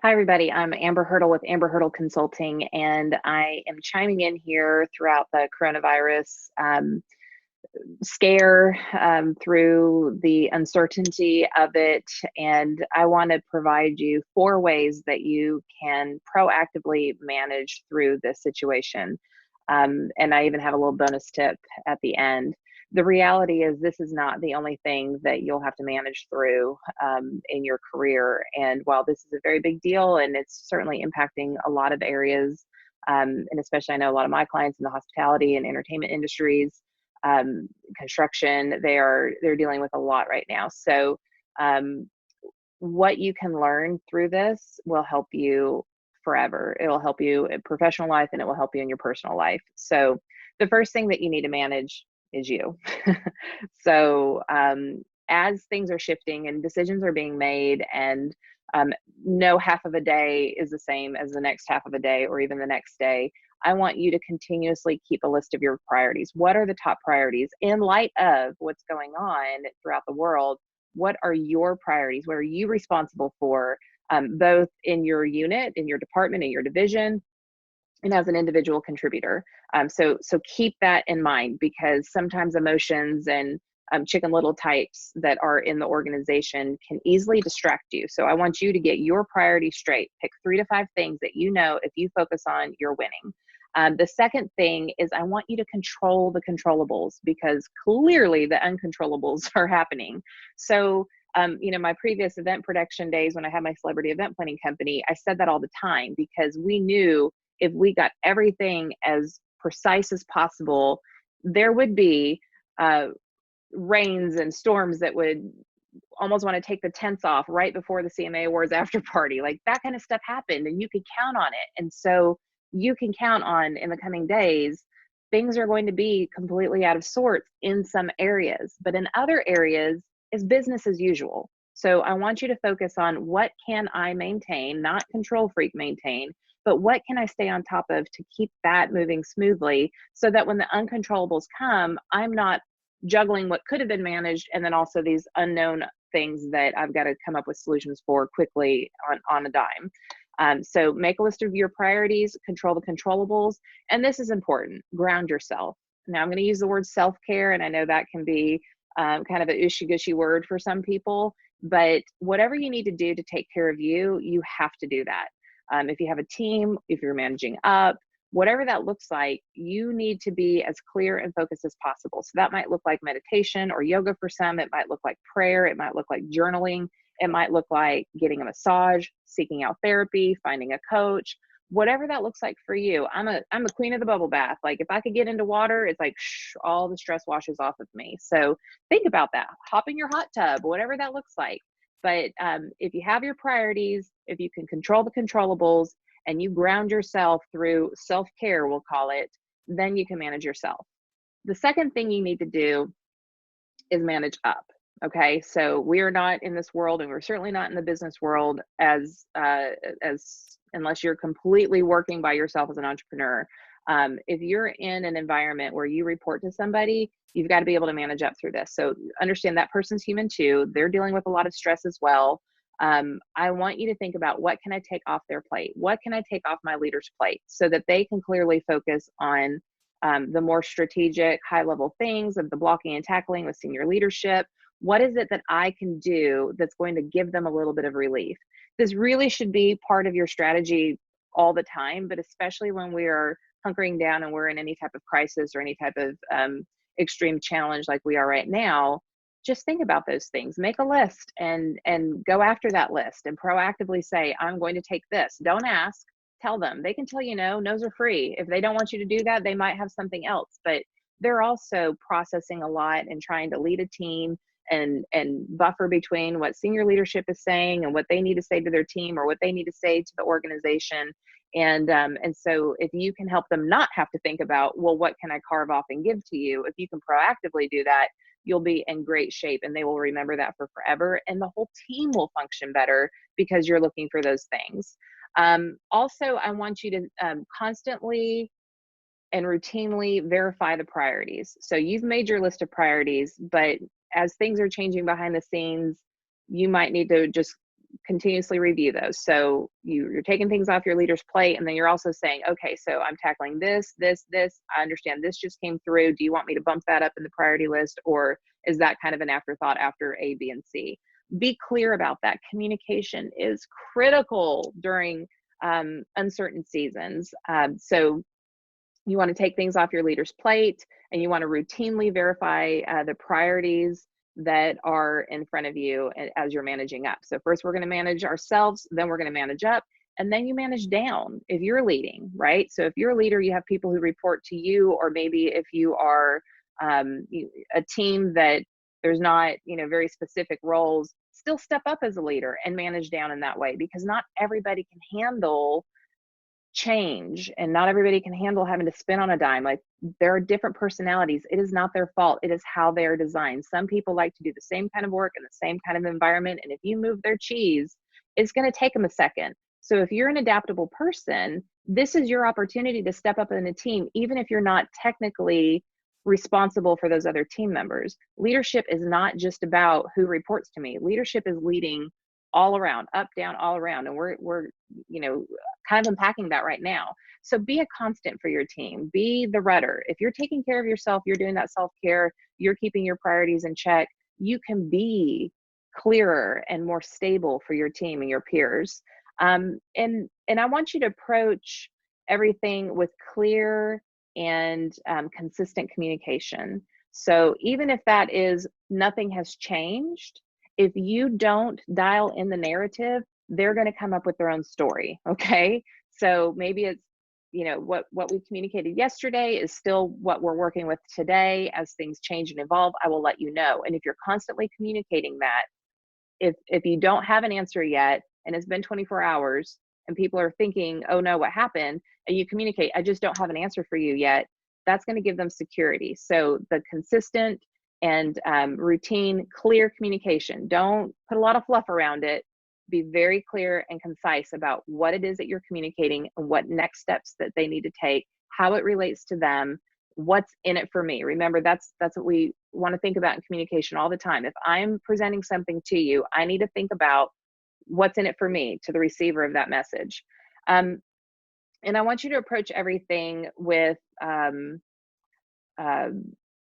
Hi, everybody. I'm Amber Hurdle with Amber Hurdle Consulting, and I am chiming in here throughout the coronavirus scare, through the uncertainty of it. And I want to provide you 4 ways that you can proactively manage through this situation. And I even have a little bonus tip at the end. The reality is, this is not the only thing that you'll have to manage through in your career. And while this is a very big deal and it's certainly impacting a lot of areas, and especially I know a lot of my clients in the hospitality and entertainment industries, construction, they're dealing with a lot right now. So um, what you can learn through this will help you forever. It will help you in professional life and it will help you in your personal life. So the first thing that you need to manage is you. So as things are shifting and decisions are being made, and no half of a day is the same as the next half of a day or even the next day, I want you to continuously keep a list of your priorities. What are the top priorities in light of what's going on throughout the world? What are your priorities? What are you responsible for, both in your unit, in your department, in your division, and as an individual contributor? So keep that in mind, because sometimes emotions and chicken little types that are in the organization can easily distract you. So I want you to get your priorities straight. Pick 3 to 5 things that you know if you focus on, you're winning. The second thing is I want you to control the controllables, because clearly the uncontrollables are happening. So my previous event production days when I had my celebrity event planning company, I said that all the time, because we knew if we got everything as precise as possible, there would be rains and storms that would almost want to take the tents off right before the CMA Awards after party. Like, that kind of stuff happened and you could count on it. And so you can count on, in the coming days, things are going to be completely out of sorts in some areas, but in other areas is business as usual. So I want you to focus on, what can I maintain, not control freak maintain, but what can I stay on top of to keep that moving smoothly, so that when the uncontrollables come, I'm not juggling what could have been managed and then also these unknown things that I've got to come up with solutions for quickly on a dime. So make a list of your priorities, control the controllables, and this is important: ground yourself. Now I'm going to use the word self-care, and I know that can be kind of a ushy-gushy word for some people, but whatever you need to do to take care of you, you have to do that. If you have a team, if you're managing up, whatever that looks like, you need to be as clear and focused as possible. So that might look like meditation or yoga for some. It might look like prayer. It might look like journaling. It might look like getting a massage, seeking out therapy, finding a coach, whatever that looks like for you. I'm a queen of the bubble bath. Like, if I could get into water, it's like all the stress washes off of me. So think about that. Hop in your hot tub, whatever that looks like. But if you have your priorities, if you can control the controllables, and you ground yourself through self-care, we'll call it, then you can manage yourself. The second thing you need to do is manage up. Okay, so we are not in this world, and we're certainly not in the business world as unless you're completely working by yourself as an entrepreneur. If you're in an environment where you report to somebody, you've got to be able to manage up through this. So understand that person's human too. They're dealing with a lot of stress as well. I want you to think about, what can I take off their plate? What can I take off my leader's plate, so that they can clearly focus on the more strategic, high-level things of the blocking and tackling with senior leadership. What is it that I can do that's going to give them a little bit of relief? This really should be part of your strategy all the time, but especially when we are hunkering down and we're in any type of crisis or any type of extreme challenge like we are right now. Just think about those things. Make a list and go after that list and proactively say, I'm going to take this. Don't ask, tell them. They can tell you no. No's are free. If they don't want you to do that, they might have something else. But they're also processing a lot and trying to lead a team and buffer between what senior leadership is saying and what they need to say to their team, or what they need to say to the organization. And so if you can help them not have to think about, well, what can I carve off and give to you? If you can proactively do that, you'll be in great shape, and they will remember that for forever. And the whole team will function better because you're looking for those things. Also, I want you to constantly and routinely verify the priorities. So you've made your list of priorities, but as things are changing behind the scenes, you might need to just continuously review those. So you're taking things off your leader's plate, and then you're also saying, okay, so I'm tackling this, this, this. I understand this just came through. Do you want me to bump that up in the priority list, or is that kind of an afterthought after A, B, and C? Be clear about that. Communication is critical during uncertain seasons. So you want to take things off your leader's plate, and you want to routinely verify the priorities that are in front of you as you're managing up. So first we're going to manage ourselves, then we're going to manage up, and then you manage down if you're leading, right? So if you're a leader, you have people who report to you, or maybe if you are a team that there's not, very specific roles, still step up as a leader and manage down in that way, because not everybody can handle change, and not everybody can handle having to spin on a dime. Like, there are different personalities. It is not their fault. It is how they are designed. Some people like to do the same kind of work in the same kind of environment, and if you move their cheese, it's going to take them a second. So if you're an adaptable person, this is your opportunity to step up in a team, even if you're not technically responsible for those other team members. Leadership is not just about who reports to me. Leadership is leading all around, up, down, all around. And we're kind of unpacking that right now. So be a constant for your team. Be the rudder. If you're taking care of yourself, you're doing that self-care, you're keeping your priorities in check, you can be clearer and more stable for your team and your peers. And I want you to approach everything with clear and consistent communication. So even if that is nothing has changed, if you don't dial in the narrative, they're going to come up with their own story. Okay. So maybe it's, what we communicated yesterday is still what we're working with today. As things change and evolve, I will let you know. And if you're constantly communicating that, if you don't have an answer yet, and it's been 24 hours and people are thinking, oh no, what happened? And you communicate, I just don't have an answer for you yet. That's going to give them security. So the consistent and routine, clear communication. Don't put a lot of fluff around it. Be very clear and concise about what it is that you're communicating and what next steps that they need to take, how it relates to them, what's in it for me. Remember, that's what we want to think about in communication all the time. If I'm presenting something to you, I need to think about what's in it for me, to the receiver of that message. And I want you to approach everything with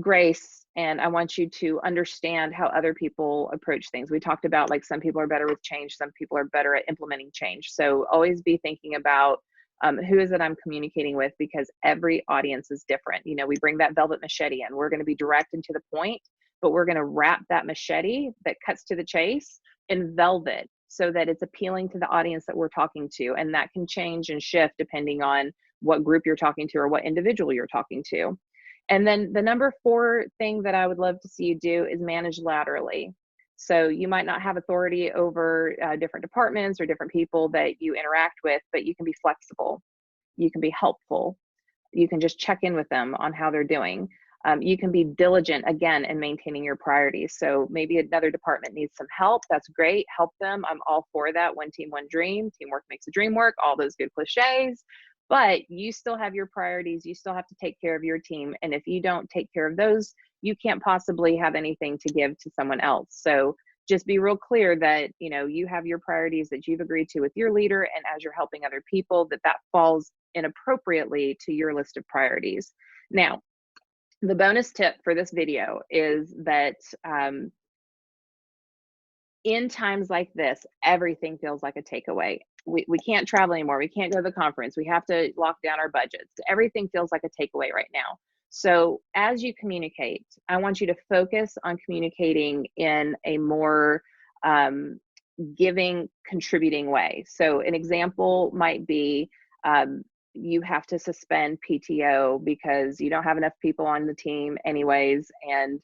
grace, and I want you to understand how other people approach things. We talked about, like, some people are better with change, some people are better at implementing change. So always be thinking about who is it I'm communicating with, because every audience is different. We bring that velvet machete in. We're going to be direct and to the point, but we're going to wrap that machete that cuts to the chase in velvet so that it's appealing to the audience that we're talking to. And that can change and shift depending on what group you're talking to or what individual you're talking to. And then the number 4 thing that I would love to see you do is manage laterally. So you might not have authority over different departments or different people that you interact with, but you can be flexible. You can be helpful. You can just check in with them on how they're doing. You can be diligent, again, in maintaining your priorities. So maybe another department needs some help. That's great. Help them. I'm all for that. One team, one dream. Teamwork makes a dream work. All those good cliches. But you still have your priorities. You still have to take care of your team. And if you don't take care of those, you can't possibly have anything to give to someone else. So just be real clear that, you have your priorities that you've agreed to with your leader. And as you're helping other people, that falls inappropriately to your list of priorities. Now, the bonus tip for this video is that in times like this, everything feels like a takeaway. We can't travel anymore. We can't go to the conference. We have to lock down our budgets. Everything feels like a takeaway right now. So as you communicate, I want you to focus on communicating in a more giving, contributing way. So an example might be you have to suspend PTO because you don't have enough people on the team anyways, and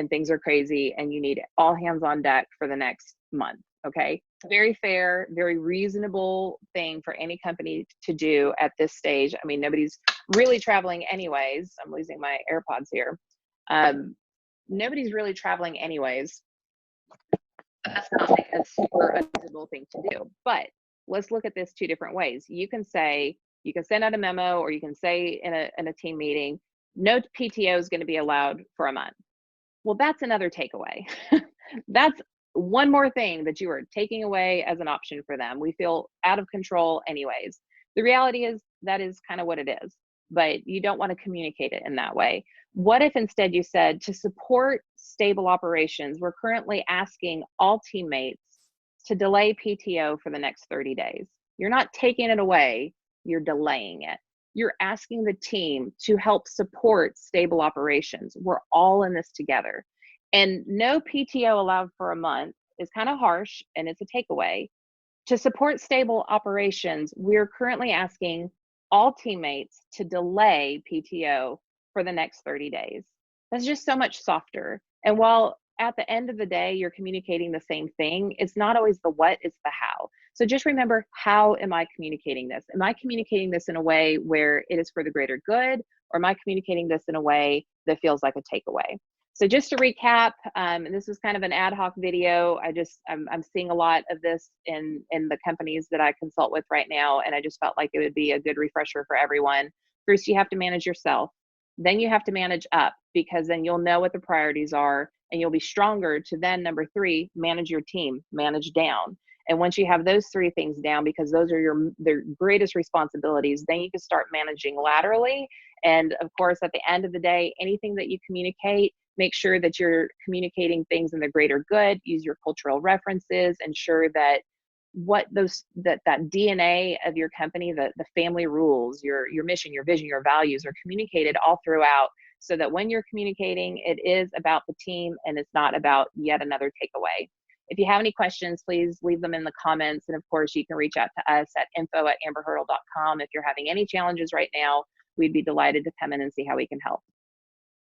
things are crazy, and you need all hands on deck for the next month. Okay. Very fair, very reasonable thing for any company to do at this stage. I mean, nobody's really traveling anyways. I'm losing my AirPods here. Nobody's really traveling anyways. That's not like a super unreasonable thing to do. But let's look at this 2 different ways. You can send out a memo, or you can say in a team meeting, no PTO is going to be allowed for a month. Well, that's another takeaway. That's one more thing that you are taking away as an option for them. We feel out of control anyways. The reality is that is kind of what it is, but you don't want to communicate it in that way. What if instead you said, to support stable operations, we're currently asking all teammates to delay PTO for the next 30 days. You're not taking it away, you're delaying it. You're asking the team to help support stable operations. We're all in this together. And no PTO allowed for a month is kind of harsh, and it's a takeaway. To support stable operations, we're currently asking all teammates to delay PTO for the next 30 days. That's just so much softer. And while at the end of the day, you're communicating the same thing, it's not always the what, it's the how. So just remember, how am I communicating this? Am I communicating this in a way where it is for the greater good, or am I communicating this in a way that feels like a takeaway? So just to recap, and this is kind of an ad hoc video. I'm seeing a lot of this in the companies that I consult with right now, and I just felt like it would be a good refresher for everyone. First, you have to manage yourself. Then you have to manage up, because then you'll know what the priorities are, and you'll be stronger to then, number 3, manage your team, manage down. And once you have those 3 things down, because those are their greatest responsibilities, then you can start managing laterally. And of course, at the end of the day, anything that you communicate, make sure that you're communicating things in the greater good. Use your cultural references. Ensure that that DNA of your company, the family rules, your mission, your vision, your values are communicated all throughout, so that when you're communicating, it is about the team and it's not about yet another takeaway. If you have any questions, please leave them in the comments. And of course, you can reach out to us at info@amberhurdle.com. If you're having any challenges right now, we'd be delighted to come in and see how we can help.